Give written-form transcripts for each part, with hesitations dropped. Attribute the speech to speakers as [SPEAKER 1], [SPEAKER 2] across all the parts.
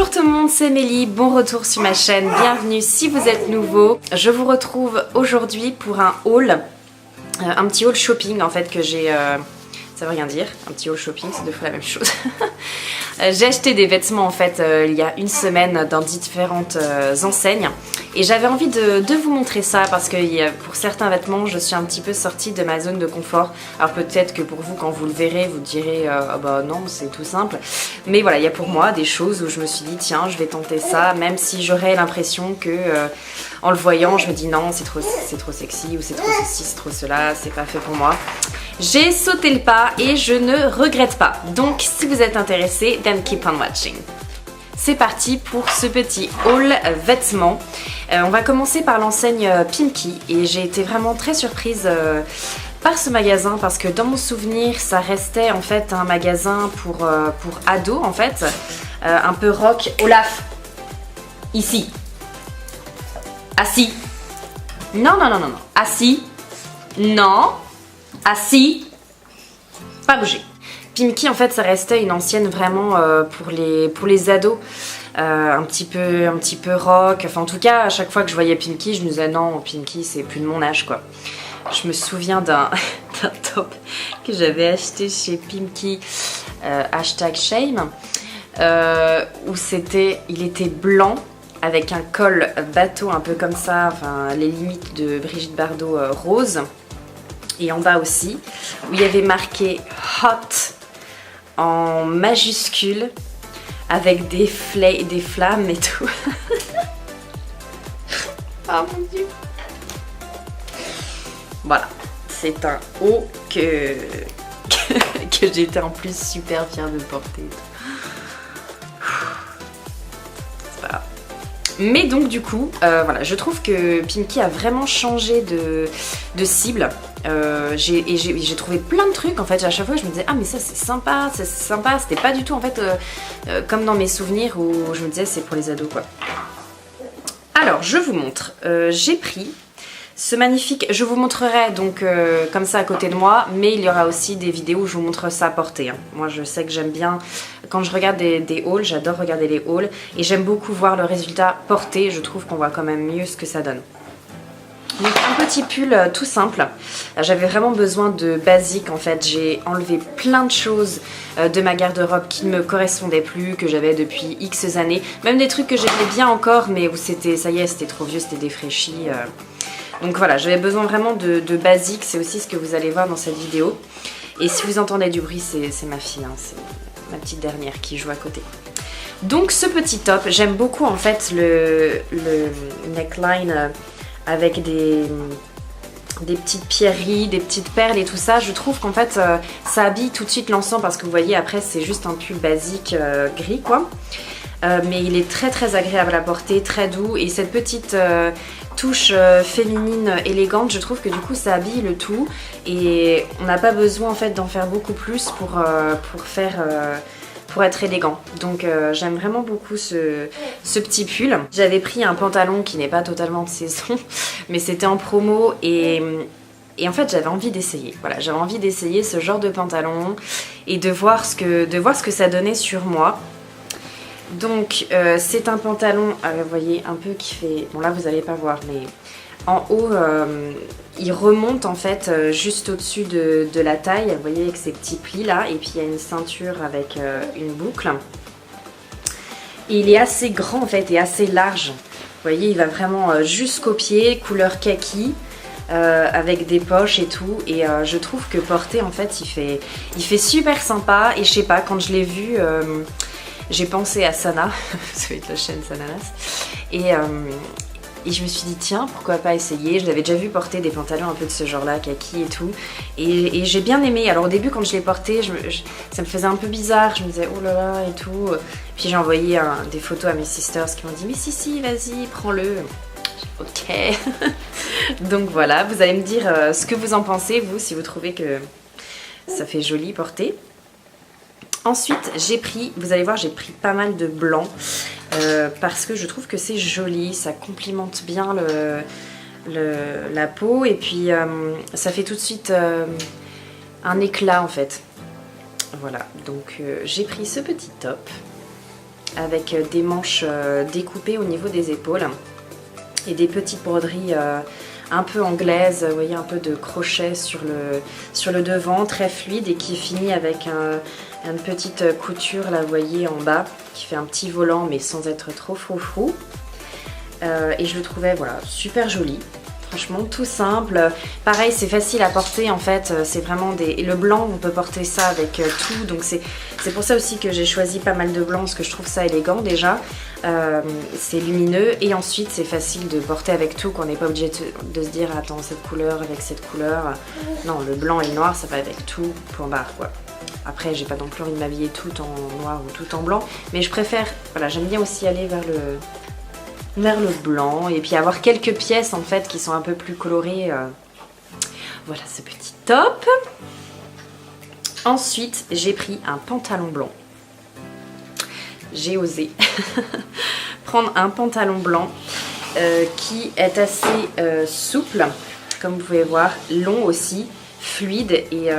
[SPEAKER 1] Bonjour tout le monde, c'est Mélie, bon retour sur ma chaîne, bienvenue si vous êtes nouveau. Je vous retrouve aujourd'hui pour un haul, un petit haul shopping en fait que j'ai... ça veut rien dire, un petit haul shopping c'est deux fois la même chose. J'ai acheté des vêtements en fait il y a une semaine dans différentes enseignes et j'avais envie de vous montrer ça parce que pour certains vêtements je suis un petit peu sortie de ma zone de confort. Alors peut-être que pour vous quand vous le verrez vous direz ah bah non c'est tout simple, mais voilà il y a pour moi des choses où je me suis dit tiens je vais tenter ça même si j'aurais l'impression que en le voyant je me dis non c'est trop sexy ou c'est trop ceci, c'est trop cela, c'est pas fait pour moi. J'ai sauté le pas et je ne regrette pas. Donc si vous êtes intéressé, then keep on watching. C'est parti pour ce petit haul vêtements. On va commencer par l'enseigne Pimkie et j'ai été vraiment très surprise par ce magasin parce que dans mon souvenir ça restait en fait un magasin pour ados en fait, un peu rock. Olaf, ici, assis, non, assis, non, assis, pas bouger. Pimkie en fait ça restait une ancienne vraiment pour les ados, un petit peu rock, enfin en tout cas à chaque fois que je voyais Pimkie je me disais non Pimkie c'est plus de mon âge quoi. Je me souviens d'un top que j'avais acheté chez Pimkie, hashtag shame, où il était blanc avec un col bateau un peu comme ça, enfin les limites de Brigitte Bardot rose. Et en bas aussi, où il y avait marqué Hot en majuscule avec des flammes et tout. Oh mon dieu. Voilà, c'est un haut que j'étais en plus super fière de porter. C'est pas grave. Mais donc du coup, voilà, je trouve que Pimkie a vraiment changé de cible. J'ai trouvé plein de trucs en fait. À chaque fois je me disais ah mais ça c'est sympa, c'était pas du tout en fait comme dans mes souvenirs où je me disais c'est pour les ados quoi. Alors je vous montre, j'ai pris ce magnifique, je vous montrerai donc comme ça à côté de moi, mais il y aura aussi des vidéos où je vous montre ça porté. Moi je sais que j'aime bien, quand je regarde des hauls, j'adore regarder les hauls et j'aime beaucoup voir le résultat porté, je trouve qu'on voit quand même mieux ce que ça donne. Donc un petit pull tout simple, j'avais vraiment besoin de basique en fait, j'ai enlevé plein de choses de ma garde-robe qui ne me correspondaient plus, que j'avais depuis X années, même des trucs que j'aimais bien encore mais où c'était, ça y est c'était trop vieux, c'était défraîchi. Donc voilà, j'avais besoin vraiment de basique, c'est aussi ce que vous allez voir dans cette vidéo. Et si vous entendez du bruit, c'est ma fille, hein, c'est ma petite dernière qui joue à côté. Donc ce petit top, j'aime beaucoup en fait le neckline avec des petites pierreries, des petites perles et tout ça. Je trouve qu'en fait ça habille tout de suite l'ensemble parce que vous voyez après c'est juste un pull basique gris quoi. Mais il est très agréable à porter, très doux et cette petite touche féminine élégante, je trouve que du coup ça habille le tout et on n'a pas besoin en fait d'en faire beaucoup plus pour être élégant. Donc j'aime vraiment beaucoup ce petit pull. J'avais pris un pantalon qui n'est pas totalement de saison mais c'était en promo et en fait j'avais envie d'essayer. Voilà, j'avais envie d'essayer ce genre de pantalon et de voir ce que ça donnait sur moi. Donc c'est un pantalon, vous voyez un peu qui fait, bon là vous n'allez pas voir mais en haut il remonte en fait juste au-dessus de la taille, vous voyez avec ces petits plis là et puis il y a une ceinture avec une boucle. Et il est assez grand en fait et assez large, vous voyez il va vraiment jusqu'au pied, couleur kaki. Avec des poches et tout et je trouve que porter en fait il fait super sympa et je sais pas quand je l'ai vu j'ai pensé à Sana, ça va être la chaîne Sananas, et je me suis dit tiens pourquoi pas essayer. Je l'avais déjà vu porter des pantalons un peu de ce genre là, kaki et tout, et j'ai bien aimé. Alors au début quand je l'ai porté ça me faisait un peu bizarre, je me disais oh là là et tout, puis j'ai envoyé des photos à mes sisters qui m'ont dit mais si vas-y prends-le. Ok. Donc voilà, vous allez me dire ce que vous en pensez vous, si vous trouvez que ça fait joli porter. Ensuite j'ai pris, vous allez voir j'ai pris pas mal de blanc parce que je trouve que c'est joli, ça complimente bien la peau et puis ça fait tout de suite un éclat en fait. Voilà, donc j'ai pris ce petit top avec des manches découpées au niveau des épaules et des petites broderies un peu anglaises, vous voyez, un peu de crochet sur le devant, très fluide, et qui finit avec une petite couture, là vous voyez, en bas, qui fait un petit volant mais sans être trop froufrou. Et je le trouvais, voilà, super joli. Franchement, tout simple. Pareil, c'est facile à porter en fait. C'est vraiment des... Et le blanc, on peut porter ça avec tout. Donc c'est pour ça aussi que j'ai choisi pas mal de blanc, parce que je trouve ça élégant déjà. C'est lumineux et ensuite c'est facile de porter avec tout, qu'on n'est pas obligé de se dire attends, cette couleur avec cette couleur. Non, le blanc et le noir, ça va avec tout, point barre quoi. Après, j'ai pas non plus envie de m'habiller tout en noir ou tout en blanc. Mais je préfère, voilà, j'aime bien aussi aller vers le blanc et puis avoir quelques pièces en fait qui sont un peu plus colorées. Voilà ce petit top. Ensuite j'ai pris un pantalon blanc. J'ai osé prendre un pantalon blanc qui est assez souple, comme vous pouvez voir, long aussi, fluide et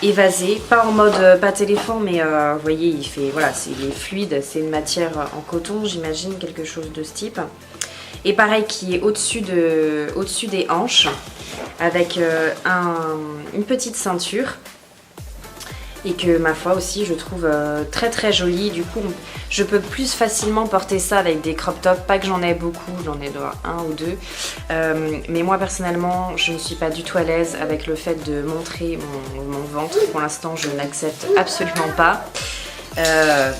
[SPEAKER 1] évasé, pas en mode pâte éléphant, mais vous voyez, il fait, voilà, il est fluide, c'est une matière en coton, j'imagine, quelque chose de ce type. Et pareil, qui est au-dessus des hanches, avec une petite ceinture. Et que ma foi aussi je trouve très très joli. Du coup je peux plus facilement porter ça avec des crop tops. Pas que j'en ai beaucoup, j'en ai un ou deux, mais moi personnellement je ne suis pas du tout à l'aise avec le fait de montrer mon ventre. Pour l'instant je n'accepte absolument pas,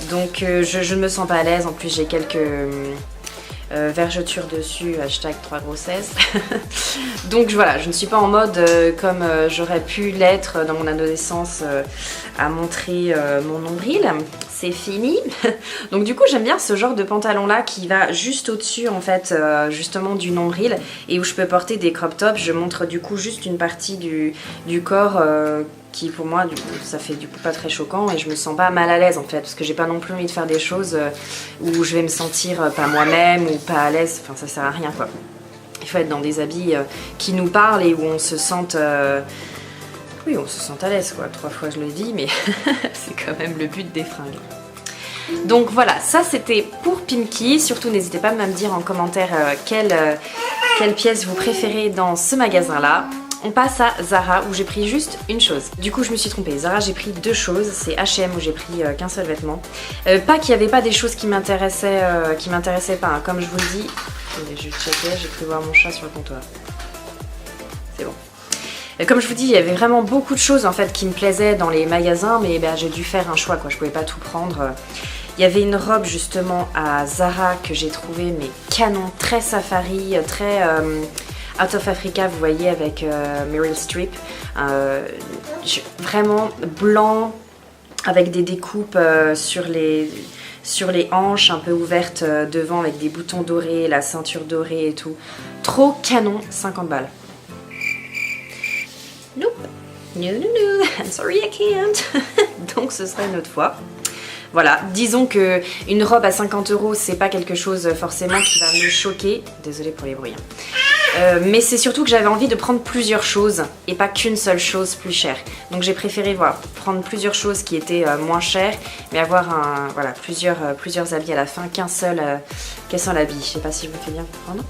[SPEAKER 1] donc je ne me sens pas à l'aise. En plus j'ai quelques vergetures dessus, hashtag 3 grossesses. Donc voilà, je ne suis pas en mode comme j'aurais pu l'être dans mon adolescence, à montrer mon nombril. C'est fini. Donc du coup j'aime bien ce genre de pantalon là qui va juste au-dessus en fait, justement du nombril, et où je peux porter des crop tops. Je montre du coup juste une partie du corps, qui pour moi du coup ça fait du coup pas très choquant, et je me sens pas mal à l'aise en fait, parce que j'ai pas non plus envie de faire des choses où je vais me sentir pas moi-même ou pas à l'aise. Enfin ça sert à rien quoi. Il faut être dans des habits qui nous parlent et où on se sente oui, on se sent à l'aise quoi. 3 fois je le dis, mais c'est quand même le but des fringues. Donc voilà, ça c'était pour Pimkie. Surtout n'hésitez pas à me dire en commentaire quelle pièce vous préférez dans ce magasin là. On passe à Zara où j'ai pris juste une chose. Du coup je me suis trompée, Zara j'ai pris deux choses. C'est H&M où j'ai pris qu'un seul vêtement. Pas qu'il n'y avait pas des choses qui m'intéressaient pas, hein. Comme je vous le dis, je checkais, j'ai cru voir mon chat sur le comptoir. C'est bon. Comme je vous dis, il y avait vraiment beaucoup de choses en fait qui me plaisaient dans les magasins, mais ben, j'ai dû faire un choix quoi, je pouvais pas tout prendre. Il y avait une robe justement à Zara que j'ai trouvée mais canon, très safari, très Out of Africa, vous voyez, avec Meryl Streep. Vraiment blanc, avec des découpes sur les hanches un peu ouvertes devant, avec des boutons dorés, la ceinture dorée et tout. Trop canon, 50 balles. Nope. No, no, no. I'm sorry, I can't. Donc ce sera une autre fois. Voilà, disons que une robe à 50 €, c'est pas quelque chose forcément qui va me choquer. Désolée pour les bruits. Mais c'est surtout que j'avais envie de prendre plusieurs choses et pas qu'une seule chose plus chère. Donc j'ai préféré prendre plusieurs choses qui étaient moins chères, mais avoir voilà, plusieurs habits à la fin qu'un seul habit. Je sais pas si je me fais bien comprendre.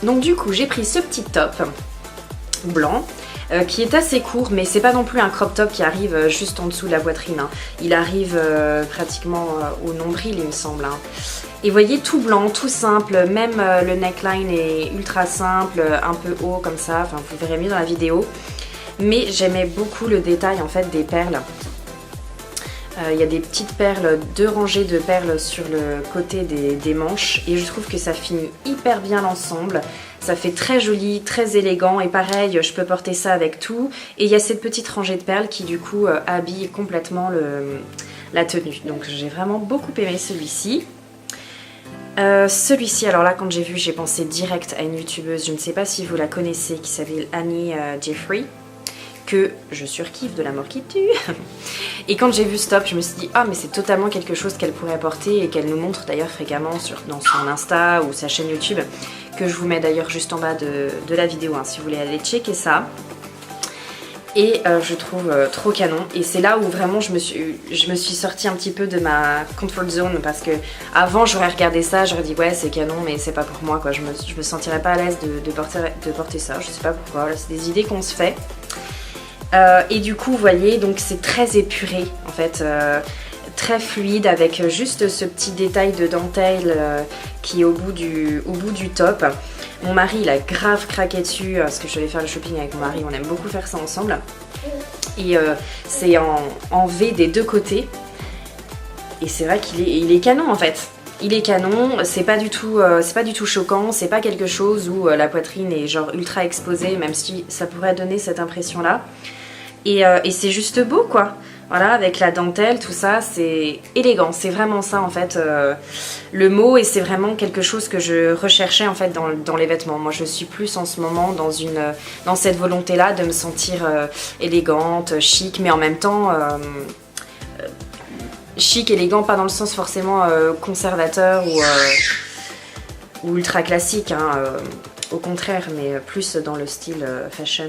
[SPEAKER 1] Donc du coup j'ai pris ce petit top blanc. Qui est assez court, mais c'est pas non plus un crop top qui arrive juste en dessous de la poitrine, hein. Il arrive pratiquement au nombril il me semble, hein. Et vous voyez, tout blanc, tout simple, même le neckline est ultra simple, un peu haut comme ça, enfin vous verrez mieux dans la vidéo. Mais j'aimais beaucoup le détail en fait des perles. Il y a des petites perles, 2 rangées de perles sur le côté des manches, et je trouve que ça finit hyper bien l'ensemble. Ça fait très joli, très élégant, et pareil, je peux porter ça avec tout. Et il y a cette petite rangée de perles qui du coup habille complètement la tenue. Donc j'ai vraiment beaucoup aimé celui-ci. Celui-ci, alors là quand j'ai vu, j'ai pensé direct à une youtubeuse, je ne sais pas si vous la connaissez, qui s'appelle Annie Jeffrey, que je surkiffe de la mort qui tue. Et quand j'ai vu ce top, je me suis dit ah mais c'est totalement quelque chose qu'elle pourrait porter, et qu'elle nous montre d'ailleurs fréquemment dans son Insta ou sa chaîne YouTube, que je vous mets d'ailleurs juste en bas de la vidéo, hein, si vous voulez aller checker ça. Et je trouve trop canon. Et c'est là où vraiment je me suis sortie un petit peu de ma comfort zone. Parce que avant j'aurais regardé ça, j'aurais dit ouais c'est canon mais c'est pas pour moi quoi. Je me sentirais pas à l'aise de porter ça. Je sais pas pourquoi, c'est des idées qu'on se fait. Et du coup vous voyez, donc c'est très épuré en fait. Très fluide avec juste ce petit détail de dentelle qui est au bout du top. Mon mari il a grave craqué dessus parce que je suis allée faire le shopping avec mon mari, on aime beaucoup faire ça ensemble. Et c'est en V des deux côtés. Et c'est vrai qu'il est canon en fait. Il est canon, c'est pas du tout choquant, c'est pas quelque chose où la poitrine est genre ultra exposée, même si ça pourrait donner cette impression là. Et c'est juste beau quoi. Voilà, avec la dentelle, tout ça, c'est élégant. C'est vraiment ça en fait le mot, et c'est vraiment quelque chose que je recherchais en fait dans les vêtements. Moi je suis plus en ce moment dans cette volonté là de me sentir élégante, chic, mais en même temps chic, élégant, pas dans le sens forcément conservateur ou ultra classique, hein, au contraire, mais plus dans le style fashion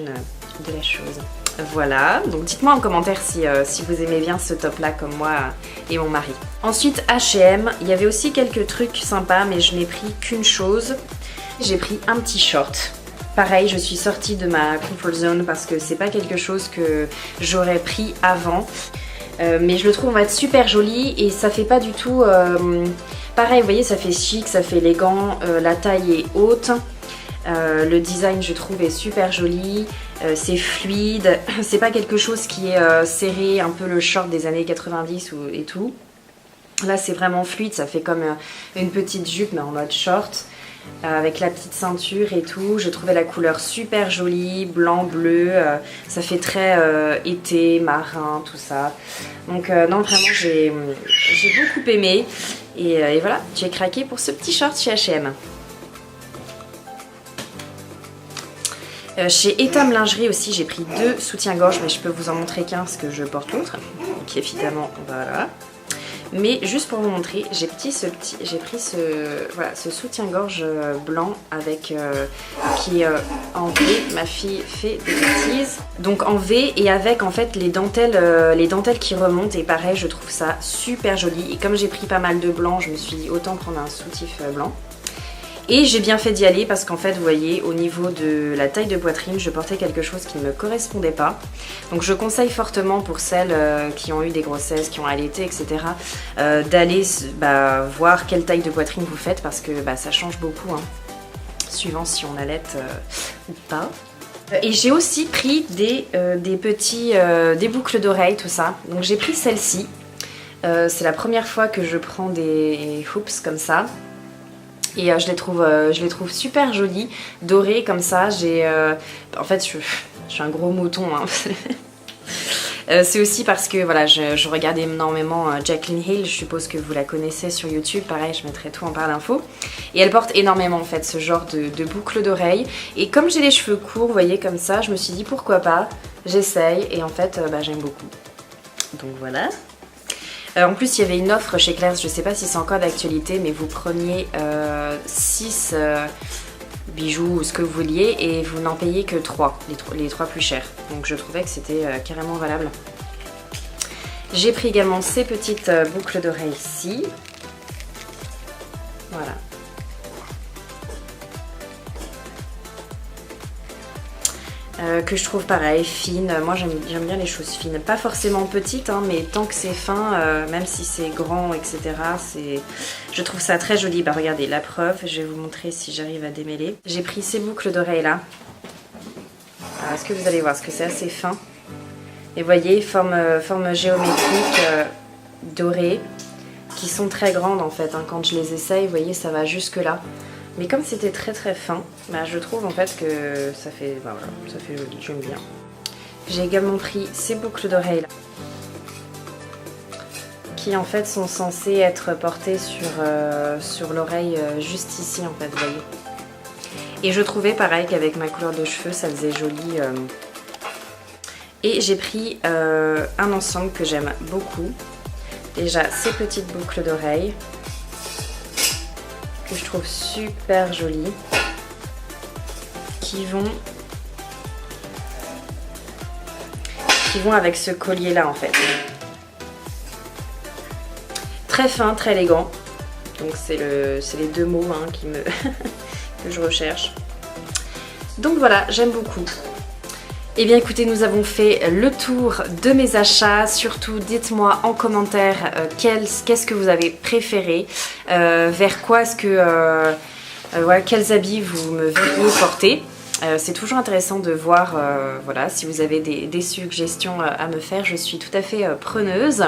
[SPEAKER 1] de la chose. Voilà, donc dites-moi en commentaire si vous aimez bien ce top là comme moi et mon mari. Ensuite H&M, il y avait aussi quelques trucs sympas mais je n'ai pris qu'une chose. J'ai pris un petit short. Pareil, je suis sortie de ma comfort zone parce que c'est pas quelque chose que j'aurais pris avant. Mais je le trouve en fait super joli et ça fait pas du tout... pareil, vous voyez, ça fait chic, ça fait élégant, la taille est haute. Le design je trouve est super joli, c'est fluide, c'est pas quelque chose qui est serré, un peu le short des années 90 et tout. Là c'est vraiment fluide, ça fait comme une petite jupe mais en mode short, avec la petite ceinture et tout. Je trouvais la couleur super jolie, blanc, bleu, ça fait très été, marin, tout ça. Donc non vraiment j'ai beaucoup aimé et voilà, j'ai craqué pour ce petit short chez H&M. Chez Etam Lingerie aussi, j'ai pris 2 soutiens-gorge, mais je peux vous en montrer qu'un parce que je porte l'autre. Donc évidemment, voilà. Mais juste pour vous montrer, j'ai pris ce soutien-gorge blanc avec qui est en V. Ma fille fait des bêtises. Donc en V et avec en fait les dentelles qui remontent. Et pareil, je trouve ça super joli. Et comme j'ai pris pas mal de blanc, je me suis dit autant prendre un soutif blanc. Et j'ai bien fait d'y aller parce qu'en fait, vous voyez, au niveau de la taille de poitrine, je portais quelque chose qui ne me correspondait pas. Donc je conseille fortement pour celles qui ont eu des grossesses, qui ont allaité, etc. D'aller voir quelle taille de poitrine vous faites parce que ça change beaucoup, hein, suivant si on allaite ou pas. Et j'ai aussi pris des boucles d'oreilles, tout ça. Donc j'ai pris celle-ci. C'est la première fois que je prends des hoops comme ça. Et je les trouve super jolies, dorées comme ça. En fait, je suis un gros mouton. Hein. C'est aussi parce que voilà, je regardais énormément Jaclyn Hill, je suppose que vous la connaissez sur YouTube. Pareil, je mettrai tout en barre d'infos. Et elle porte énormément en fait ce genre de boucles d'oreilles. Et comme j'ai les cheveux courts, vous voyez, comme ça, je me suis dit pourquoi pas, j'essaye. Et en fait, j'aime beaucoup. Donc voilà. En plus, il y avait une offre chez Claire's, je ne sais pas si c'est encore d'actualité, mais vous preniez 6 bijoux ou ce que vous vouliez et vous n'en payez que 3, les 3 plus chers. Donc je trouvais que c'était carrément valable. J'ai pris également ces petites boucles d'oreilles ici. Voilà. Que je trouve pareil, fine. Moi j'aime bien les choses fines, pas forcément petites, hein, mais tant que c'est fin, même si c'est grand, etc. Je trouve ça très joli. Bah regardez, la preuve, je vais vous montrer si j'arrive à démêler. J'ai pris ces boucles d'oreilles là. Est-ce que vous allez voir, parce que c'est assez fin. Et vous voyez, forme géométrique, dorée, qui sont très grandes en fait. Hein. Quand je les essaye, vous voyez, ça va jusque là. Mais comme c'était très très fin, je trouve en fait que ça fait, voilà, ça fait joli, j'aime bien. J'ai également pris ces boucles d'oreilles là, qui en fait sont censées être portées sur l'oreille juste ici en fait, vous voyez. Et je trouvais pareil qu'avec ma couleur de cheveux, ça faisait joli. Et j'ai pris un ensemble que j'aime beaucoup. Déjà ces petites boucles d'oreilles, que je trouve super jolies, qui vont qui vont avec ce collier là en fait. Très fin, très élégant. Donc c'est les deux mots hein, que je recherche. Donc voilà, j'aime beaucoup. Et bien écoutez, nous avons fait le tour de mes achats. Surtout dites-moi en commentaire qu'est-ce que vous avez préféré, vers quoi est-ce que voilà, quels habits vous me verriez porter. C'est toujours intéressant de voir voilà, si vous avez des suggestions à me faire, je suis tout à fait preneuse.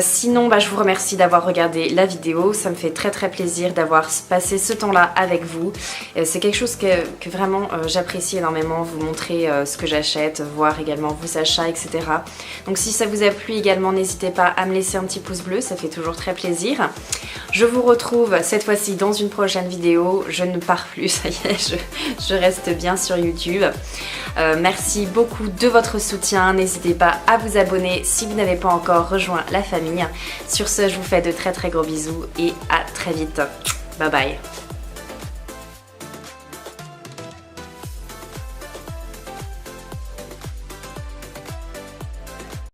[SPEAKER 1] Sinon, je vous remercie d'avoir regardé la vidéo, ça me fait très plaisir d'avoir passé ce temps-là avec vous. C'est quelque chose que vraiment j'apprécie énormément, vous montrer ce que j'achète, voir également vos achats, etc. Donc si ça vous a plu également, n'hésitez pas à me laisser un petit pouce bleu, ça fait toujours très plaisir. Je vous retrouve cette fois-ci dans une prochaine vidéo, je ne pars plus, ça y est, je reste bien sur YouTube. Merci beaucoup de votre soutien, n'hésitez pas à vous abonner si vous n'avez pas encore rejoint la famille. Sur ce, je vous fais de très gros bisous et à très vite. Bye bye.